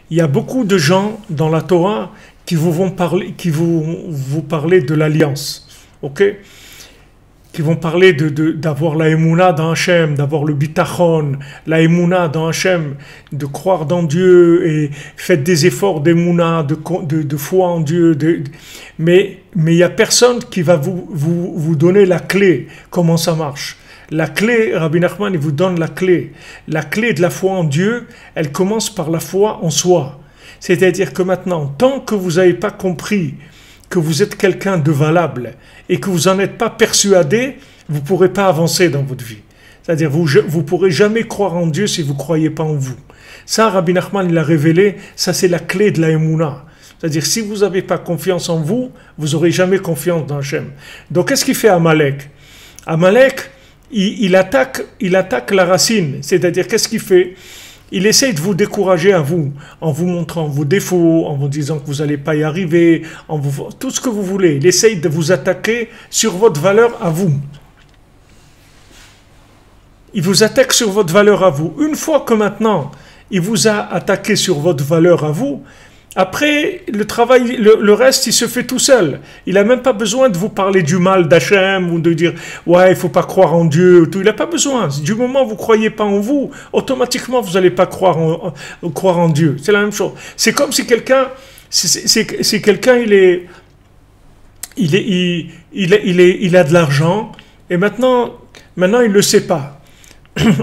il y a beaucoup de gens dans la Torah qui vous parler de l'alliance, ok? Qui vont parler d'avoir la émouna dans Hachem, d'avoir le bitachon, la émouna dans Hachem, de croire dans Dieu et faites des efforts d'émouna, de foi en Dieu. Mais il n'y a personne qui va vous donner la clé, comment ça marche. La clé, Rabbi Nachman, il vous donne la clé. La clé de la foi en Dieu, elle commence par la foi en soi. C'est-à-dire que maintenant, tant que vous n'avez pas compris que vous êtes quelqu'un de valable et que vous n'en êtes pas persuadé, vous ne pourrez pas avancer dans votre vie. C'est-à-dire vous ne pourrez jamais croire en Dieu si vous ne croyez pas en vous. Ça, Rabbi Nachman, il a révélé, ça c'est la clé de la Emouna. C'est-à-dire si vous n'avez pas confiance en vous, vous n'aurez jamais confiance dans Hachem. Donc qu'est-ce qu'il fait Amalek? Amalek, il attaque la racine. C'est-à-dire qu'est-ce qu'il fait? Il essaye de vous décourager à vous, en vous montrant vos défauts, en vous disant que vous n'allez pas y arriver, tout ce que vous voulez. Il essaye de vous attaquer sur votre valeur à vous. Il vous attaque sur votre valeur à vous. Une fois que maintenant, il vous a attaqué sur votre valeur à vous, après, le travail, le reste, il se fait tout seul. Il n'a même pas besoin de vous parler du mal d'Hachem ou de dire « Ouais, il ne faut pas croire en Dieu. » Il n'a pas besoin. Du moment où vous ne croyez pas en vous, automatiquement, vous n'allez pas croire en Dieu. C'est la même chose. C'est comme si quelqu'un, il a de l'argent et maintenant, il ne le sait pas.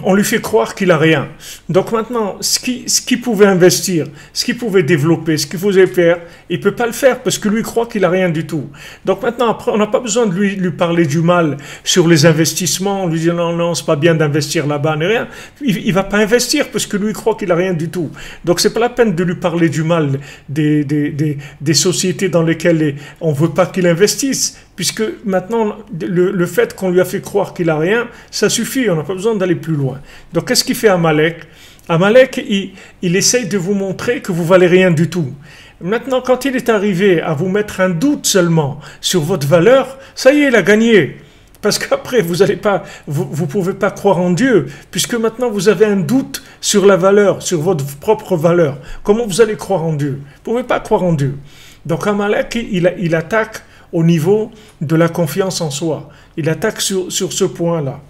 On lui fait croire qu'il n'a rien. Donc maintenant, ce qu'il pouvait investir, ce qu'il pouvait développer, ce qu'il pouvait faire, il ne peut pas le faire parce que lui croit qu'il n'a rien du tout. Donc maintenant, après, on n'a pas besoin de lui parler du mal sur les investissements, on lui dit non, c'est pas bien d'investir là-bas, ni rien. Il ne va pas investir parce que lui croit qu'il n'a rien du tout. Donc c'est pas la peine de lui parler du mal des sociétés dans lesquelles on ne veut pas qu'il investisse. Puisque maintenant, le fait qu'on lui a fait croire qu'il n'a rien, ça suffit, on n'a pas besoin d'aller plus loin. Donc qu'est-ce qu'il fait Amalek? Amalek, il essaye de vous montrer que vous ne valez rien du tout. Maintenant, quand il est arrivé à vous mettre un doute seulement sur votre valeur, ça y est, il a gagné. Parce qu'après, vous ne pouvez pas croire en Dieu, puisque maintenant vous avez un doute sur la valeur, sur votre propre valeur. Comment vous allez croire en Dieu? Vous ne pouvez pas croire en Dieu. Donc Amalek, il attaque au niveau de la confiance en soi. Il attaque sur ce point-là.